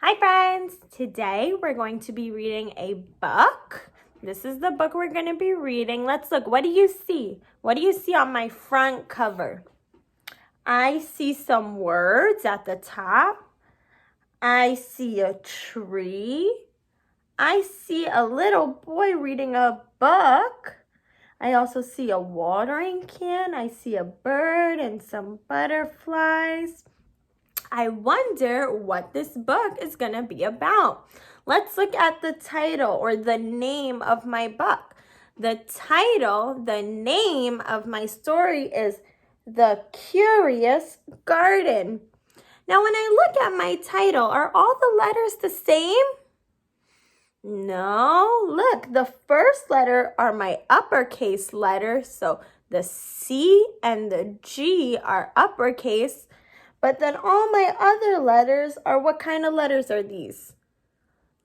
Hi friends! Today we're going to be reading a book. This is the book we're going to be reading. Let's look. What do you see? What do you see on my front cover? I see some words at the top. I see a tree. I see a little boy reading a book. I also see a watering can. I see a bird and some butterflies. I wonder what this book is going to be about. Let's look at the title or the name of my book. The name of my story is The Curious Garden. Now, when I look at my title, are all the letters the same? No, look, the first letter are my uppercase letters, so the C and the G are uppercase. But then all my other letters are, what kind of letters are these?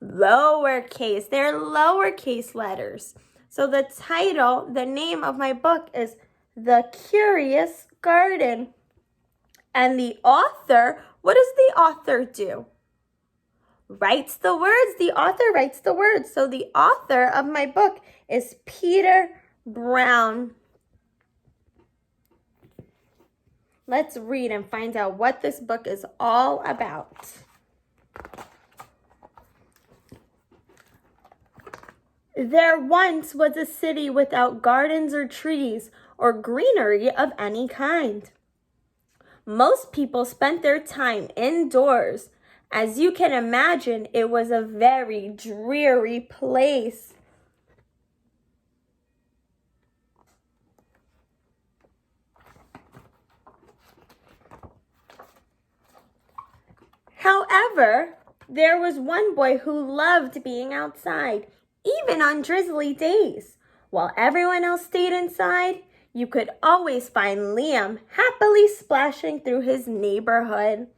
Lowercase. They're lowercase letters. So the title, the name of my book is The Curious Garden. And the author, what does the author do? Writes the words. The author writes the words. So the author of my book is Peter Brown. Let's read and find out what this book is all about. There once was a city without gardens or trees or greenery of any kind. Most people spent their time indoors. As you can imagine, it was a very dreary place. However, there was one boy who loved being outside, even on drizzly days. While everyone else stayed inside, you could always find Liam happily splashing through his neighborhood.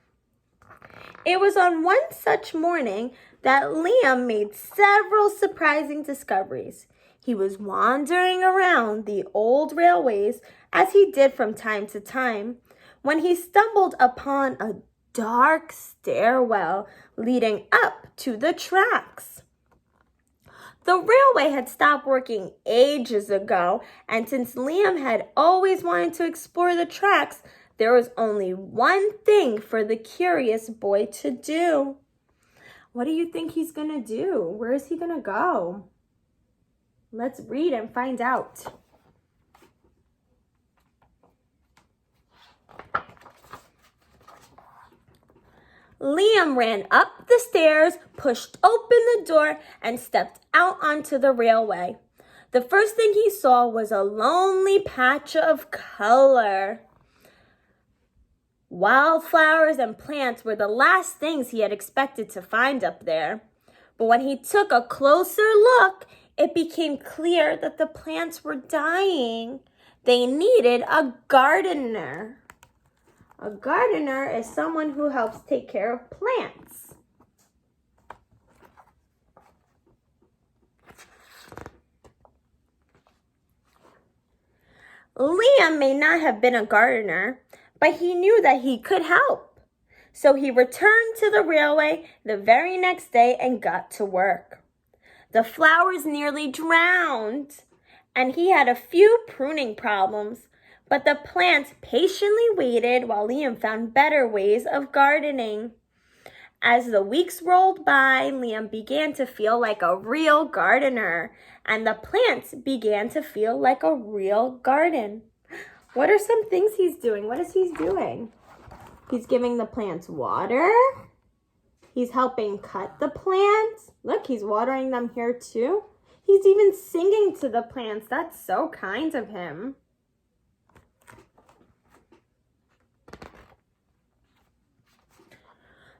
It was on one such morning that Liam made several surprising discoveries. He was wandering around the old railways, as he did from time to time, when he stumbled upon a dark stairwell leading up to the tracks. The railway had stopped working ages ago, and since Liam had always wanted to explore the tracks, there was only one thing for the curious boy to do. What do you think he's going to do? Where is he going to go? Let's read and find out. Liam ran up the stairs, pushed open the door, and stepped out onto the railway. The first thing he saw was a lonely patch of color. Wildflowers and plants were the last things he had expected to find up there. But when he took a closer look, it became clear that the plants were dying. They needed a gardener. A gardener is someone who helps take care of plants. Liam may not have been a gardener, but he knew that he could help. So he returned to the railway the very next day and got to work. The flowers nearly drowned, and he had a few pruning problems. But the plants patiently waited while Liam found better ways of gardening. As the weeks rolled by, Liam began to feel like a real gardener, and the plants began to feel like a real garden. What are some things he's doing? What is he doing? He's giving the plants water. He's helping cut the plants. Look, he's watering them here too. He's even singing to the plants. That's so kind of him.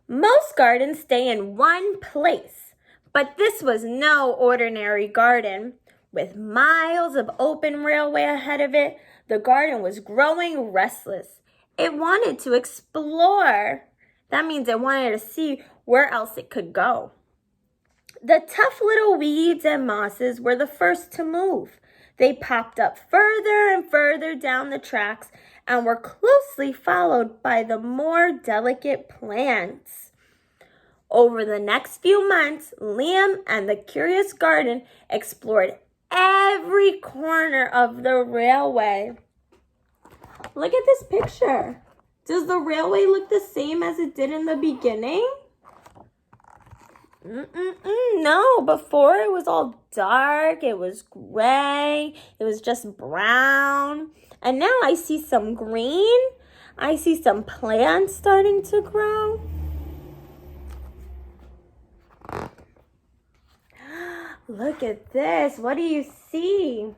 Most gardens stay in one place, but this was no ordinary garden. With miles of open railway ahead of it, the garden was growing restless. It wanted to explore. That means it wanted to see where else it could go. The tough little weeds and mosses were the first to move. They popped up further and further down the tracks and were closely followed by the more delicate plants. Over the next few months, Liam and the Curious Garden explored every corner of the railway. Look at this picture. Does the railway look the same as it did in the beginning? No, before it was all dark, it was gray, it was just brown. And now I see some green. I see some plants starting to grow. Look at this. What do you see?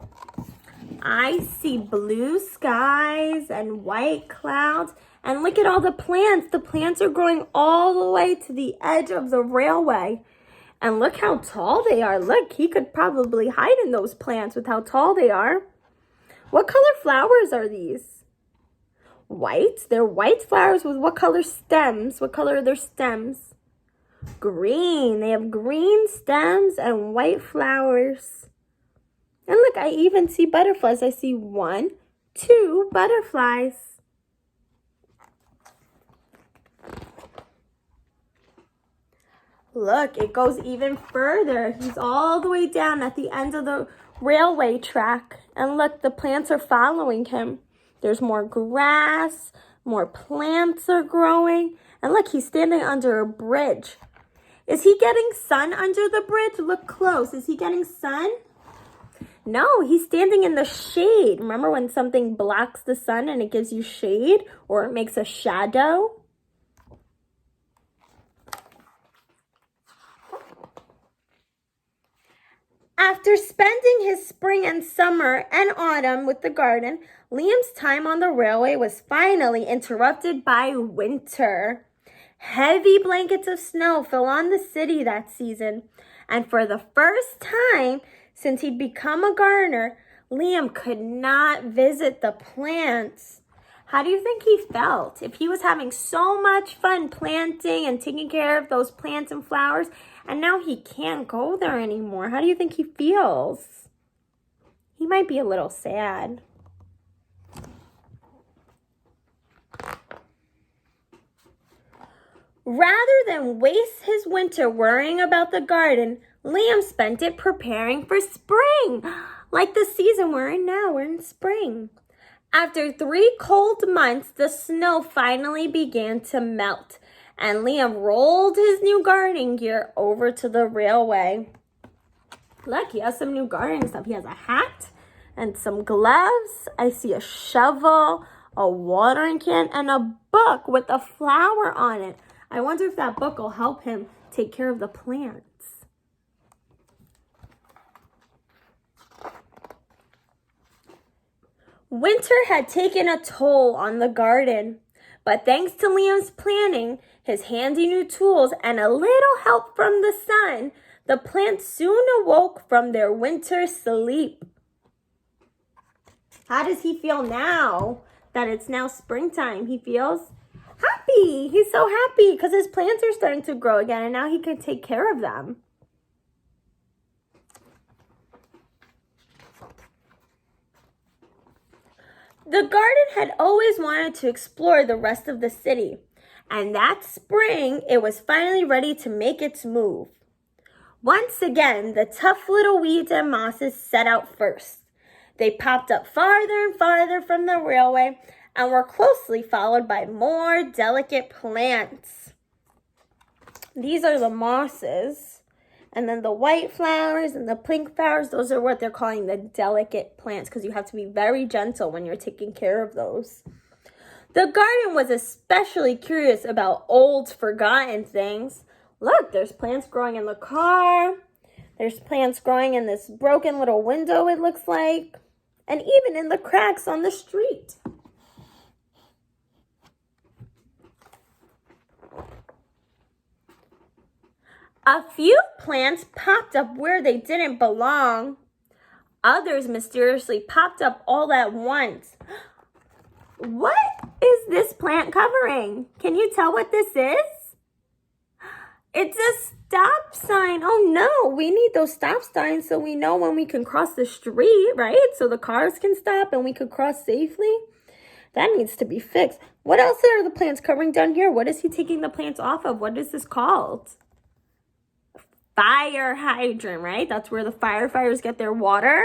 I see blue skies and white clouds. And look at all the plants. The plants are growing all the way to the edge of the railway. And look how tall they are. Look, he could probably hide in those plants with how tall they are. What color flowers are these? White. They're white flowers with what color stems? What color are their stems? Green. They have green stems and white flowers. And look, I even see butterflies. I see 1, 2 butterflies. Look, it goes even further. He's all the way down at the end of the railway track. And look, the plants are following him. There's more grass, more plants are growing. And look, he's standing under a bridge. Is he getting sun under the bridge? Look close. Is he getting sun? No, he's standing in the shade. Remember when something blocks the sun and it gives you shade or it makes a shadow? After spending his spring and summer and autumn with the garden, Liam's time on the railway was finally interrupted by winter. Heavy blankets of snow fell on the city that season, and for the first time since he'd become a gardener, Liam could not visit the plants. How do you think he felt if he was having so much fun planting and taking care of those plants and flowers, and now he can't go there anymore? How do you think he feels? He might be a little sad. Rather than waste his winter worrying about the garden, Liam spent it preparing for spring. Like the season we're in now, we're in spring. After 3 cold months, the snow finally began to melt, and Liam rolled his new gardening gear over to the railway. Look, he has some new gardening stuff. He has a hat and some gloves. I see a shovel, a watering can, and a book with a flower on it. I wonder if that book will help him take care of the plants. Winter had taken a toll on the garden, but thanks to Liam's planning, his handy new tools, and a little help from the sun, the plants soon awoke from their winter sleep. How does he feel now that it's now springtime? He feels happy. He's so happy because his plants are starting to grow again and now he can take care of them. The garden had always wanted to explore the rest of the city, and that spring it was finally ready to make its move. Once again, the tough little weeds and mosses set out first. They popped up farther and farther from the railway and were closely followed by more delicate plants. These are the mosses. And then the white flowers and the pink flowers, those are what they're calling the delicate plants because you have to be very gentle when you're taking care of those. The garden was especially curious about old, forgotten things. Look, there's plants growing in the car. There's plants growing in this broken little window, it looks like. And even in the cracks on the street. A few plants popped up where they didn't belong. Others mysteriously popped up all at once. What is this plant covering? Can you tell what this is? It's a stop sign. Oh no, we need those stop signs so we know when we can cross the street, right? So the cars can stop and we could cross safely. That needs to be fixed. What else are the plants covering down here? What is he taking the plants off of? What is this called? fire hydrant, right? That's where the firefighters get their water.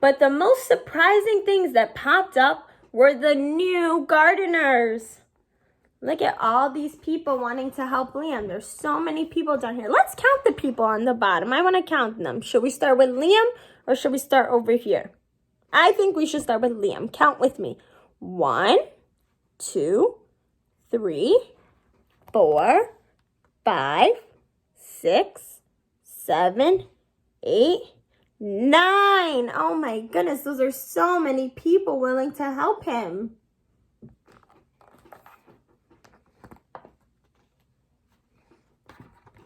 But the most surprising things that popped up were the new gardeners. Look at all these people wanting to help Liam. There's so many people down here. Let's count the people on the bottom. I want to count them. Should we start with Liam or should we start over here? I think we should start with Liam. Count with me. 1, 2, 3, 4, 5, 6, 7, 8, 9. Oh my goodness, those are so many people willing to help him.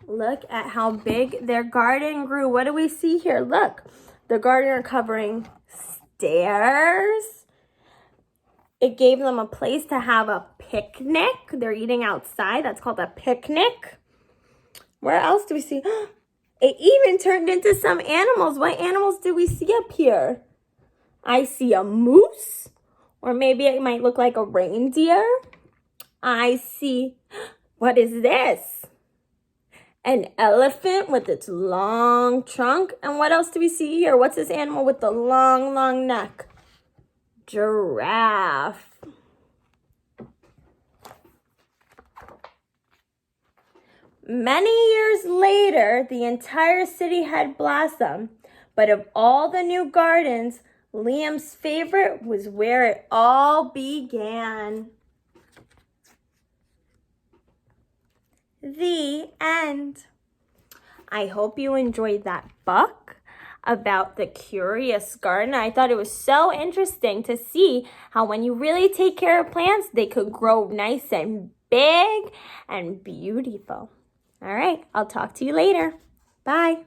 Look at how big their garden grew. What do we see here? Look, the gardener covering stairs. It gave them a place to have a picnic. They're eating outside. That's called a picnic. Where else do we see? It even turned into some animals. What animals do we see up here? I see a moose, or maybe it might look like a reindeer. I see, what is this? An elephant with its long trunk. And what else do we see here? What's this animal with the long, long neck? Giraffe. Many years later, the entire city had blossomed. But of all the new gardens, Liam's favorite was where it all began. The end. I hope you enjoyed that book about the curious garden. I thought it was so interesting to see how when you really take care of plants, they could grow nice and big and beautiful. All right, I'll talk to you later. Bye.